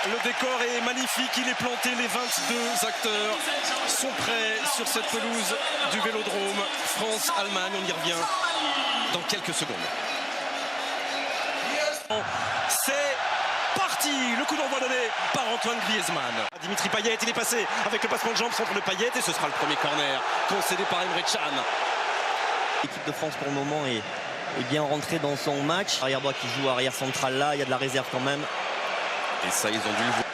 Le décor est magnifique, il est planté, les 22 acteurs sont prêts sur cette pelouse du Vélodrome. France-Allemagne, on y revient dans quelques secondes. C'est parti, le coup d'envoi donné par Antoine Griezmann. Dimitri Payet, il est passé avec le passement de jambes centre de Payet et ce sera le premier corner concédé par Emre Can. L'équipe de France pour le moment est bien rentrée dans son match. Arrière droit qui joue arrière central là, il y a de la réserve quand même. Et ça, ils ont dû le voir.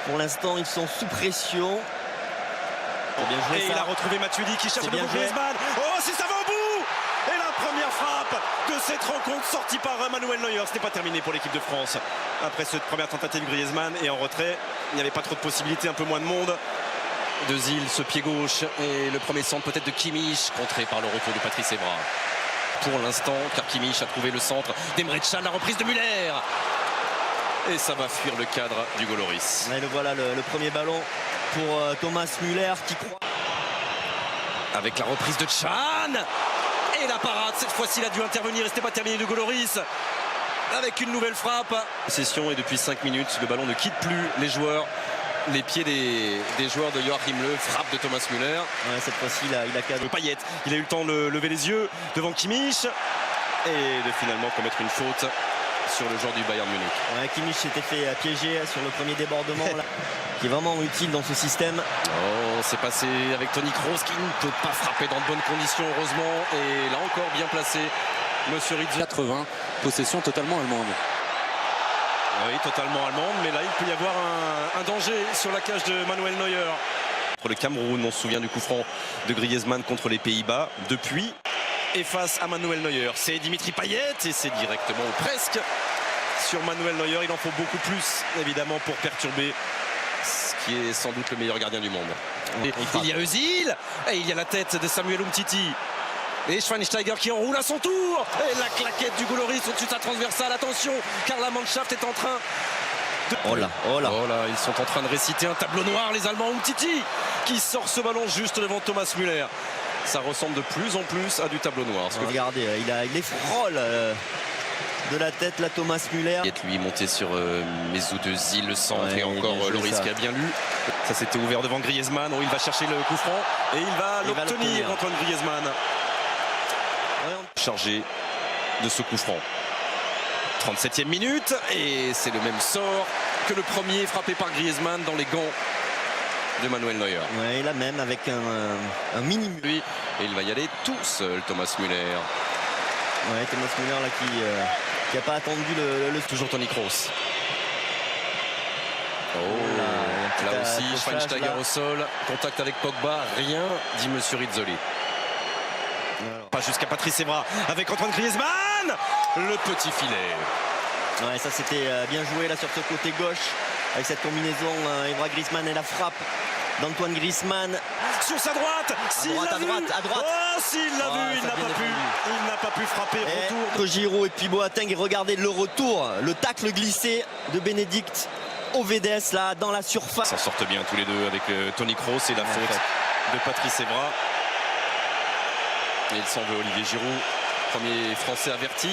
Pour l'instant, ils sont sous pression. Bien joué, et ça. il a retrouvé Matuidi qui cherche le nouveau Griezmann. Oh, si ça va au bout! Et la première frappe de cette rencontre sortie par Manuel Neuer. Ce n'est pas terminé pour l'équipe de France. Après cette première tentative Griezmann et en retrait, il n'y avait pas trop de possibilités, un peu moins de monde. Dezil, ce pied gauche et le premier centre peut-être de Kimmich, contré par le retour de Patrice Evra. Pour l'instant, car Kimmich a trouvé le centre d'Emre Can, la reprise de Müller. Et ça va fuir le cadre d'Hugo Lloris. Et le voilà, le premier ballon pour Thomas Müller qui croit. Avec la reprise de Can. Et la parade, cette fois-ci, il a dû intervenir. Et ce n'est pas terminé d'Hugo Lloris. Avec une nouvelle frappe. Session et depuis 5 minutes, le ballon ne quitte plus les joueurs. Les pieds des joueurs de Joachim Löw, frappe de Thomas Müller. Ouais, cette fois-ci, il a cadré. Payet, il a eu le temps de lever les yeux devant Kimmich. Et de finalement commettre une faute sur le joueur du Bayern Munich. Ouais, Kimmich s'était fait piéger sur le premier débordement là, qui est vraiment utile dans ce système. Oh, c'est passé avec Toni Kroos qui ne peut pas frapper dans de bonnes conditions heureusement. Et là encore bien placé, Monsieur Rizzoli. 80, possession totalement allemande. Oui, totalement allemande, mais là il peut y avoir un danger sur la cage de Manuel Neuer. Pour le Cameroun, on se souvient du coup franc de Griezmann contre les Pays-Bas. Depuis, et face à Manuel Neuer, c'est Dimitri Payet et c'est directement ou presque sur Manuel Neuer. Il en faut beaucoup plus évidemment pour perturber ce qui est sans doute le meilleur gardien du monde. Et il y a Özil et il y a la tête de Samuel Umtiti. Et Schweinsteiger qui enroule à son tour. Et la claquette d'Hugo Lloris au-dessus de sa transversale. Attention, car la Mannschaft est en train de... Oh là. Ils sont en train de réciter un tableau noir, les Allemands. Umtiti qui sort ce ballon juste devant Thomas Müller. Ça ressemble de plus en plus à du tableau noir. Parce que... Regardez, il frôle de la tête là, Thomas Müller. Il est lui monté sur Mesut Özil, le centre, ouais, et encore Lloris qui a bien lu. Ça s'était ouvert devant Griezmann. Oh, il va chercher le coup franc et il va l'obtenir, Antoine Griezmann. Chargé de ce coup franc. 37e minute et c'est le même sort que le premier frappé par Griezmann dans les gants de Manuel Neuer. Ouais, là même avec un mini lui et il va y aller tout seul, Thomas Müller. Ouais, Thomas Müller là qui n'a pas attendu le... Toujours Toni Kroos. Oh, là aussi Schweinsteiger là. Au sol, contact avec Pogba, rien, dit Monsieur Rizzoli. Alors. Pas jusqu'à Patrice Evra avec Antoine Griezmann, le petit filet. Ouais, ça c'était bien joué là sur ce côté gauche avec cette combinaison Evra Griezmann et la frappe d'Antoine Griezmann. Sur sa droite, à droite. Oh, s'il l'a vu, il n'a pas pu frapper. Retour entre Giroud et puis Boateng et regardez le retour, le tacle glissé de Bénédicte Ovedes là dans la surface. Ils s'en sortent bien tous les deux avec Toni Kroos et la faute de Patrice Evra. Et il s'en veut Olivier Giroud, premier français averti.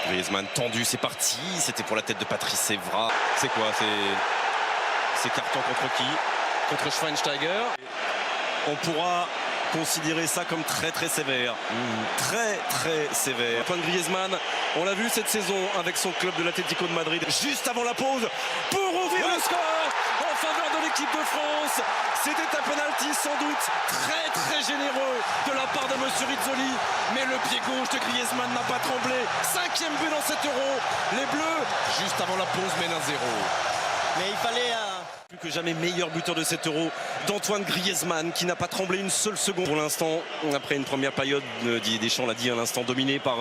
Griezmann tendu, c'est parti. C'était pour la tête de Patrice Evra. C'est quoi? C'est carton contre qui? Contre Schweinsteiger. On pourra considérer ça comme très très sévère. Très sévère. Antoine Griezmann, on l'a vu cette saison avec son club de l'Atlético de Madrid. Juste avant la pause, pour ouvrir le score en faveur de l'équipe de France. C'était un penalty sans doute très généreux de la part de Monsieur Rizzoli. Mais le pied gauche de Griezmann n'a pas tremblé. 5e but dans cet Euro. Les Bleus, juste avant la pause, mènent 1-0. Mais il fallait... Plus que jamais meilleur buteur de cet Euro d'Antoine Griezmann qui n'a pas tremblé une seule seconde. Pour l'instant, après une première période, Didier Deschamps l'a dit à l'instant, dominée par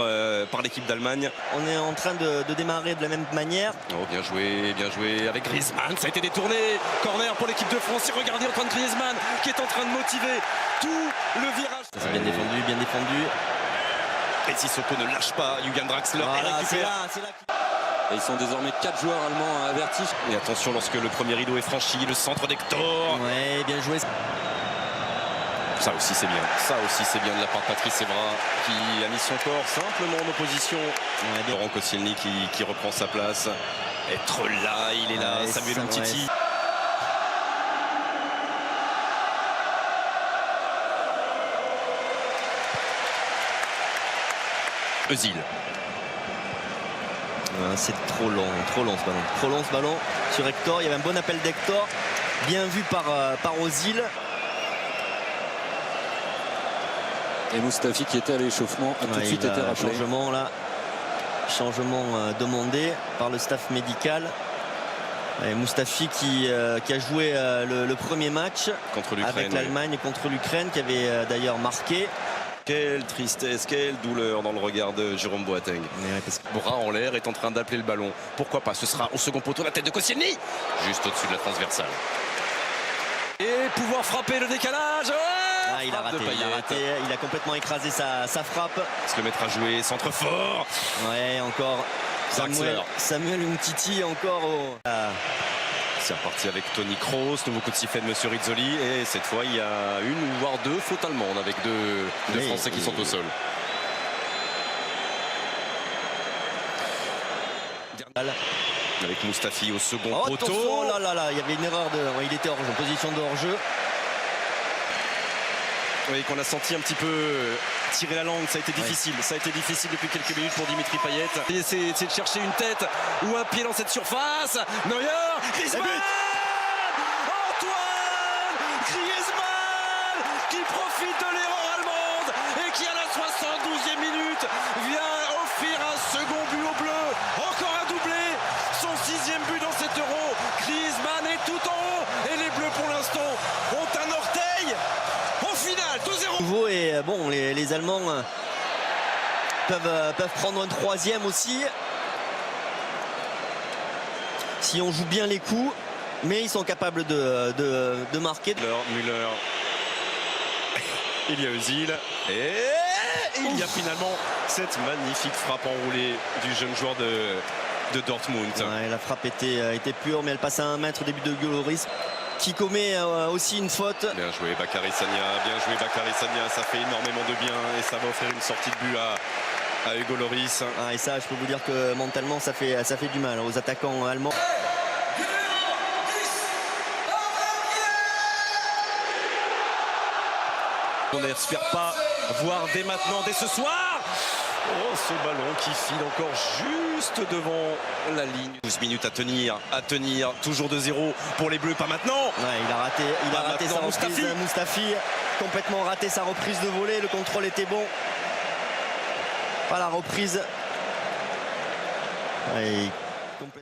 l'équipe d'Allemagne. On est en train de démarrer de la même manière. Oh, bien joué avec Griezmann, ça a été détourné. Corner pour l'équipe de France. Et regardez Antoine Griezmann qui est en train de motiver tout le virage. C'est bien défendu. Et Sissoko ne lâche pas, Julian Draxler c'est là. Et ils sont désormais 4 joueurs allemands avertis. Et attention lorsque le premier rideau est franchi, le centre d'Hector. Ouais, bien joué. Ça aussi c'est bien. Ça aussi c'est bien de la part de Patrice Evra qui a mis son corps simplement en opposition. Laurent Koscielny qui reprend sa place. Être là, il est là. Samuel Umtiti. Özil. C'est trop long ce ballon. Trop long ce ballon sur Hector. Il y avait un bon appel d'Hector. Bien vu par Özil. Et Mustafi qui était à l'échauffement a tout de suite été rappelé. Changement demandé par le staff médical. Et Mustafi qui a joué le premier match contre l'Ukraine, avec l'Allemagne et contre l'Ukraine, qui avait d'ailleurs marqué. Quelle tristesse, quelle douleur dans le regard de Jérôme Boateng. Bras en l'air, est en train d'appeler le ballon. Pourquoi pas? Ce sera au second poteau, la tête de Koscielny, juste au-dessus de la transversale. Et pouvoir frapper le décalage. Il a raté, il a complètement écrasé sa frappe. Se le mettre à jouer, centre fort. Ouais, encore Samuel Umtiti encore C'est reparti avec Toni Kroos, nouveau coup de sifflet de Monsieur Rizzoli, et cette fois il y a une voire deux fautes allemandes avec deux Français qui sont au sol. Avec Mustafi au second poteau. Oh là, il y avait une erreur il était hors-jeu, position de hors-jeu. Oui, qu'on a senti un petit peu tirer la langue, ça a été difficile. Ça a été difficile depuis quelques minutes pour Dimitri Payet. C'est de chercher une tête ou un pied dans cette surface. Neuer, Griezmann, Antoine Griezmann qui profite de l'erreur allemande et qui à la 72e minute vient offrir un second but au bleu. Encore un doublé, son 6e but dans cet Euro. Griezmann est tout en haut et les Bleus pour l'instant ont un orteil. Au final, 2-0. Et bon, les Allemands peuvent prendre un troisième aussi. Si on joue bien les coups, mais ils sont capables de marquer. Müller. Il y a Özil. Et il y a finalement cette magnifique frappe enroulée du jeune joueur de Dortmund. Ouais, la frappe était pure, mais elle passe à 1 mètre au début de Lloris, qui commet aussi une faute. Bien joué Bakary Sagna, ça fait énormément de bien et ça va offrir une sortie de but à Hugo Lloris. Et ça, je peux vous dire que mentalement ça fait du mal aux attaquants allemands. On n'espère pas voir dès maintenant, dès ce soir. Oh, ce ballon qui file encore juste devant la ligne. 12 minutes à tenir, toujours 2-0 pour les Bleus, pas maintenant. Ouais, il a raté sa reprise. Mustafi complètement raté sa reprise de volée, le contrôle était bon. Pas la reprise.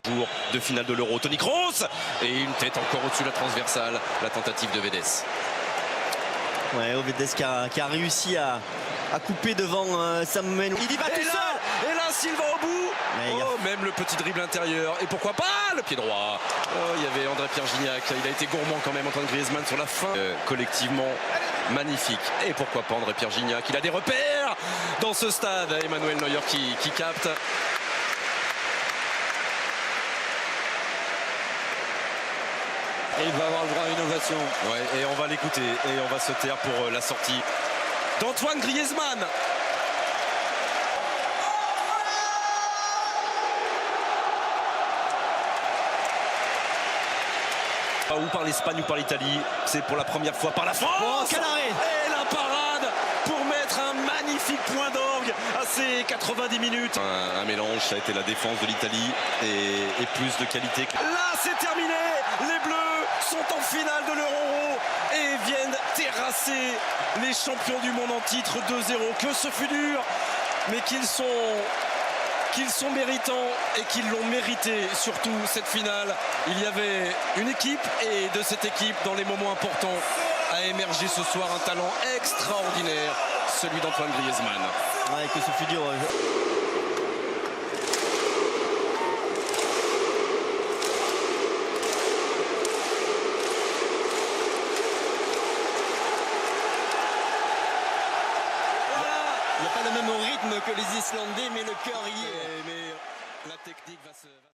Tour de finale de l'Euro, Toni Kroos et une tête encore au-dessus de la transversale, la tentative de Vedes. Ouais, Vedes qui a réussi à couper devant Samuel. Il y va tout seul. Et là, s'il va au bout. Même le petit dribble intérieur. Et pourquoi pas le pied droit. Il y avait André-Pierre Gignac. Il a été gourmand quand même, Antoine Griezmann, sur la fin. Collectivement, magnifique. Et pourquoi pas André-Pierre Gignac. Il a des repères dans ce stade. Emmanuel Neuer qui capte. Et il va avoir le droit à une ovation. Ouais, et on va l'écouter. Et on va se taire pour la sortie d'Antoine Griezmann. Ou par l'Espagne ou par l'Italie, c'est pour la première fois par la France. Quel arrêt. Et la parade pour mettre un magnifique point d'orgue à ces 90 minutes. Un mélange, ça a été la défense de l'Italie et plus de qualité. Là, c'est terminé. Les Bleus sont en finale de l'Euro et viennent terrasser les champions du monde en titre 2-0. Que ce fut dur, mais qu'ils sont méritants et qu'ils l'ont mérité, surtout cette finale. Il y avait une équipe et de cette équipe, dans les moments importants, a émergé ce soir un talent extraordinaire, celui d'Antoine Griezmann. Ouais, que ce fut dur. Il n'y a pas le même rythme que les Islandais, mais le cœur y est. Mais la technique va se...